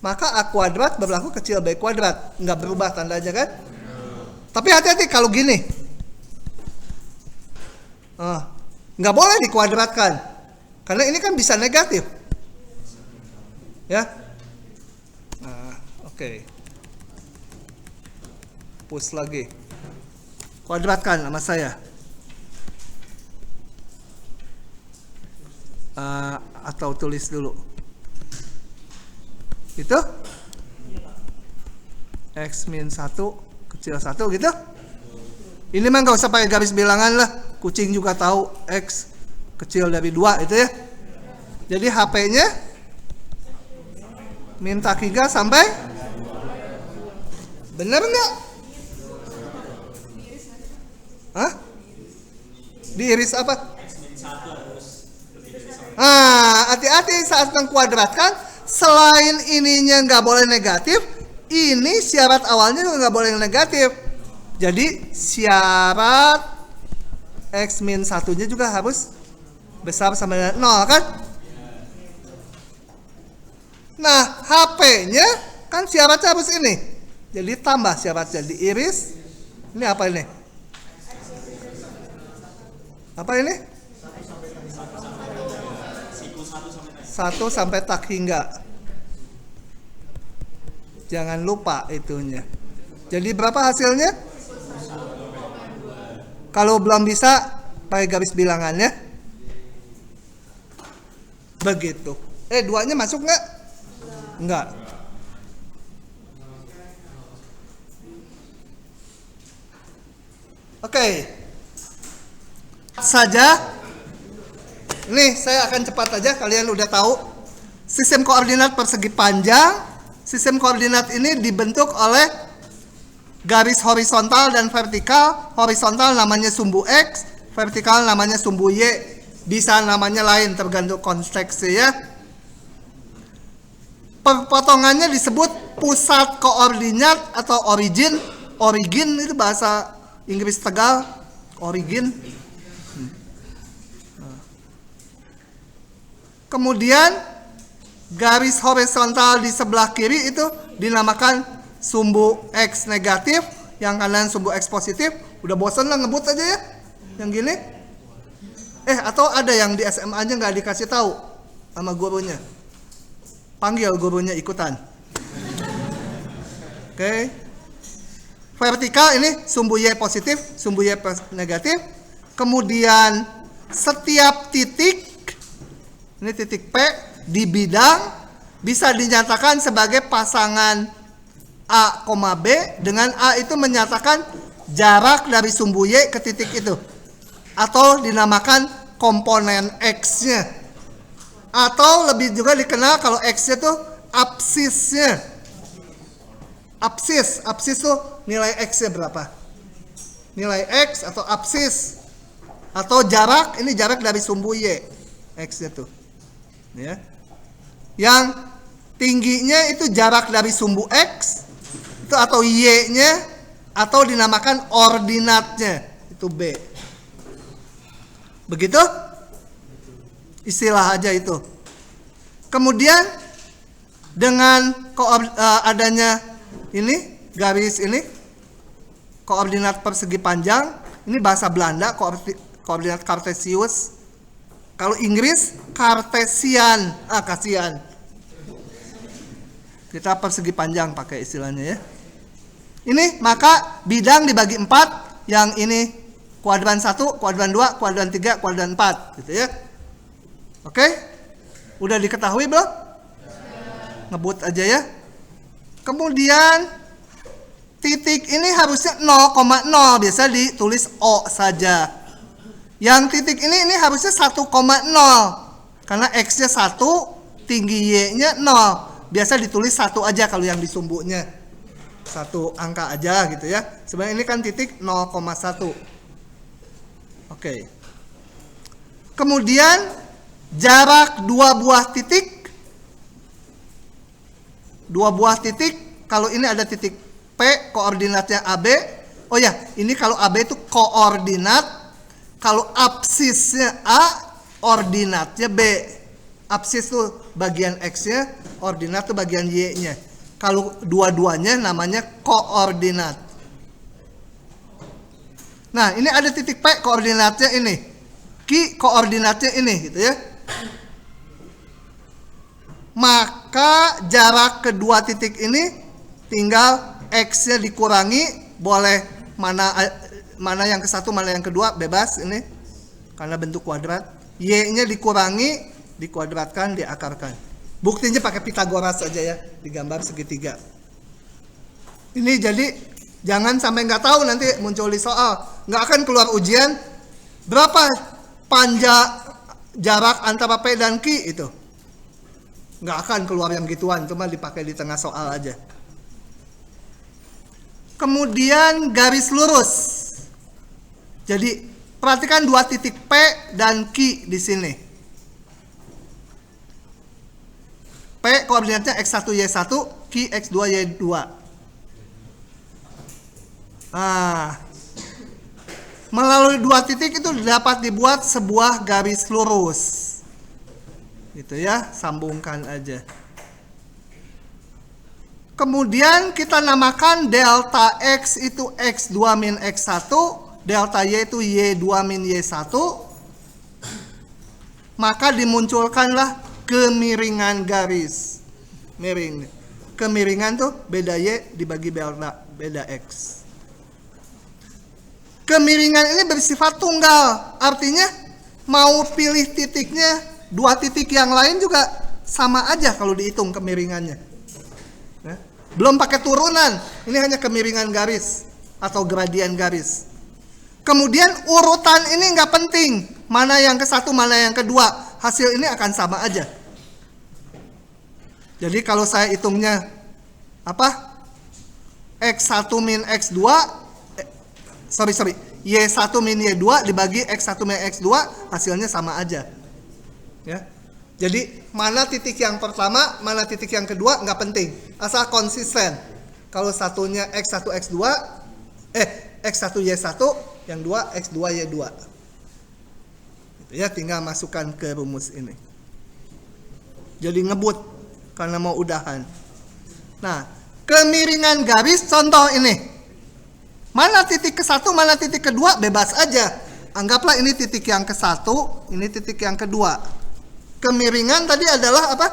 maka A kuadrat berlaku kecil B kuadrat. Nggak berubah tandanya kan? Tapi hati-hati kalau gini. Nggak boleh dikuadratkan. Karena ini kan bisa negatif. Ya. Oke. Push lagi. Kuadratkan sama saya. Atau tulis dulu. Itu X min 1 kecil 1 gitu. Ini mah nggak usah pakai garis bilangan lah. Kucing juga tahu X kecil dari 2 itu ya. Jadi HP-nya minta 3 sampai bener nggak? Hah? Diiris apa? Hati-hati saat mengkuadratkan. Selain ininya nggak boleh negatif, ini syarat awalnya juga nggak boleh negatif. Jadi syarat X min 1-nya juga harus besar sama dengan 0 kan? Nah, HP-nya kan syaratnya harus ini. Jadi tambah syaratnya, diiris. Ini apa ini? Apa ini? 1 sampai tak hingga. Jangan lupa itunya. Jadi berapa hasilnya? Kalau belum bisa, pakai garis bilangannya. Begitu. 2-nya masuk nggak? Nggak. Oke. Saja. Nih, saya akan cepat aja. Kalian udah tahu. Sistem koordinat persegi panjang. Sistem koordinat ini dibentuk oleh garis horizontal dan vertikal. Horizontal namanya sumbu X, vertikal namanya sumbu Y. Bisa namanya lain tergantung konteks ya. Potongannya disebut pusat koordinat atau origin. Origin itu bahasa Inggris Tegal, origin. Kemudian garis horizontal di sebelah kiri itu dinamakan sumbu X negatif, yang kanan sumbu X positif. Udah bosan lah ngebut aja ya, yang gini. Atau ada yang di SMA aja nggak dikasih tahu sama gurunya. Panggil gurunya ikutan. Oke. Vertikal ini sumbu Y positif, sumbu Y negatif. Kemudian setiap titik, ini titik P di bidang bisa dinyatakan sebagai pasangan A, B, dengan A itu menyatakan jarak dari sumbu Y ke titik itu. Atau dinamakan komponen X-nya. Atau lebih juga dikenal kalau X-nya itu absisnya. Absis tuh nilai X-nya berapa? Nilai X atau absis. Atau jarak, ini jarak dari sumbu Y. X-nya tuh. Ya. Yang tingginya itu jarak dari sumbu X itu atau Y-nya, atau dinamakan ordinatnya, itu B. Begitu? Istilah aja itu. Kemudian dengan adanya ini garis ini koordinat persegi panjang, ini bahasa Belanda koordinat Cartesius. Kalau Inggris Cartesian. Kasihan. Kita persegi panjang pakai istilahnya ya. Ini maka bidang dibagi 4, yang ini kuadran 1, kuadran 2, kuadran 3, kuadran 4 gitu ya. Oke? Udah diketahui belum? Ngebut aja ya. Kemudian titik ini harusnya 0,0, biasa ditulis O saja. Yang titik ini harusnya 1,0 karena X-nya 1, tinggi Y-nya 0. Biasa ditulis 1 aja kalau yang di sumbunya. 1 angka aja gitu ya. Sebenarnya ini kan titik 0,1. Oke. Kemudian jarak dua buah titik. Dua buah titik, kalau ini ada titik P, koordinatnya AB. Oh ya, ini kalau AB itu koordinat. Kalau absisnya A, ordinatnya B. Absis itu bagian X-nya, ordinat itu bagian Y-nya. Kalau dua-duanya namanya koordinat. Nah, ini ada titik P, koordinatnya ini. Q, koordinatnya ini, gitu ya. Maka jarak kedua titik ini tinggal X-nya dikurangi, boleh mana yang ke satu, mana yang kedua, bebas ini. Karena bentuk kuadrat. Y-nya dikurangi, dikuadratkan, diakarkan. Buktinya pakai Pitagoras saja ya, digambar segitiga. Ini jadi jangan sampai nggak tahu nanti muncul di soal. Nggak akan keluar ujian berapa panjang jarak antara P dan Q itu. Nggak akan keluar yang gituan, cuma dipakai di tengah soal aja. Kemudian garis lurus. Jadi perhatikan dua titik P dan Q di sini. P koordinatnya X1 Y1, Q X2 Y2. Nah, melalui dua titik itu dapat dibuat sebuah garis lurus. Gitu ya, sambungkan aja. Kemudian kita namakan delta X itu X2 min X1, delta Y itu Y2 min Y1. Maka dimunculkanlah kemiringan garis. Miring. Kemiringan tuh beda Y dibagi beda X. Kemiringan ini bersifat tunggal. Artinya mau pilih titiknya, dua titik yang lain juga sama aja kalau dihitung kemiringannya. Nah, belum pakai turunan. Ini hanya kemiringan garis atau gradien garis. Kemudian urutan ini nggak penting. Mana yang ke satu, mana yang kedua. Hasil ini akan sama aja. Jadi kalau saya hitungnya apa? X1 min X2 Y1 min Y2 dibagi X1 min X2 hasilnya sama aja. Ya. Jadi mana titik yang pertama, mana titik yang kedua nggak penting, asal konsisten. Kalau satunya X1 X2 X1 Y1, yang dua X2 Y2. Gitu ya, tinggal masukkan ke rumus ini. Jadi ngebut karena mau udahan. Nah, kemiringan garis contoh ini. Mana titik ke satu, mana titik kedua, bebas aja. Anggaplah ini titik yang ke satu, ini titik yang kedua. Kemiringan tadi adalah apa?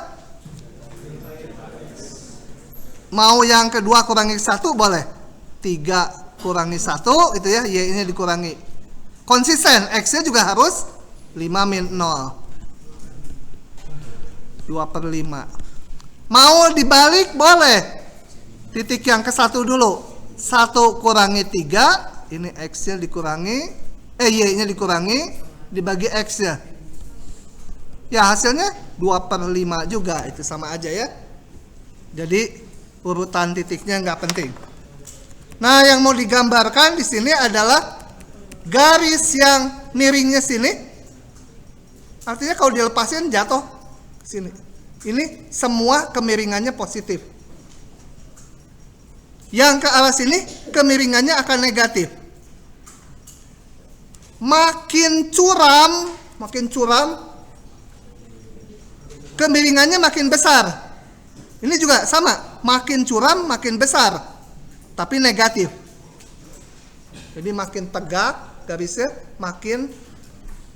Mau yang kedua kurangi satu boleh. 3 kurangi 1, itu ya, Y ini dikurangi. Konsisten, X-nya juga harus 5 min 0. 2/5. Mau dibalik boleh. Titik yang ke satu dulu. 1 kurangi 3, ini X-nya dikurangi, Y-nya dikurangi, dibagi X-nya. Ya hasilnya 2/5 juga, itu sama aja ya. Jadi urutan titiknya nggak penting. Nah, yang mau digambarkan di sini adalah garis yang miringnya sini. Artinya kalau dilepasin jatuh sini. Ini semua kemiringannya positif. Yang ke arah sini kemiringannya akan negatif. Makin curam kemiringannya makin besar. Ini juga sama, makin curam makin besar, tapi negatif. Jadi makin tegak garisnya makin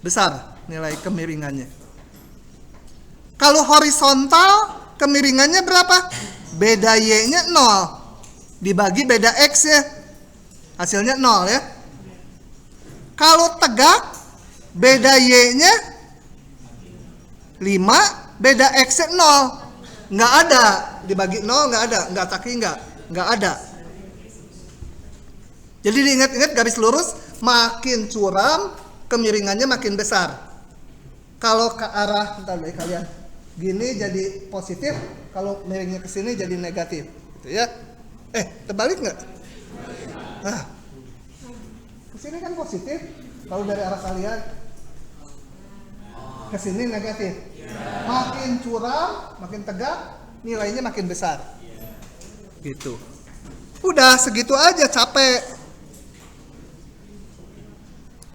besar nilai kemiringannya. Kalau horizontal kemiringannya berapa? Beda Y-nya 0. Dibagi beda X-nya, hasilnya 0 ya. Kalau tegak, beda Y-nya 5, beda X-nya 0. Nggak ada. Dibagi 0 nggak ada. Nggak taki nggak ada. Jadi diingat-ingat garis lurus makin curam, kemiringannya makin besar. Kalau ke arah, bentar deh kalian, gini jadi positif, kalau miringnya ke sini jadi negatif, gitu ya. Terbalik nggak? Nah, ke sini kan positif, kalau dari arah kalian ke sini negatif. Makin curam, makin tegak, nilainya makin besar. Gitu. Udah segitu aja, capek.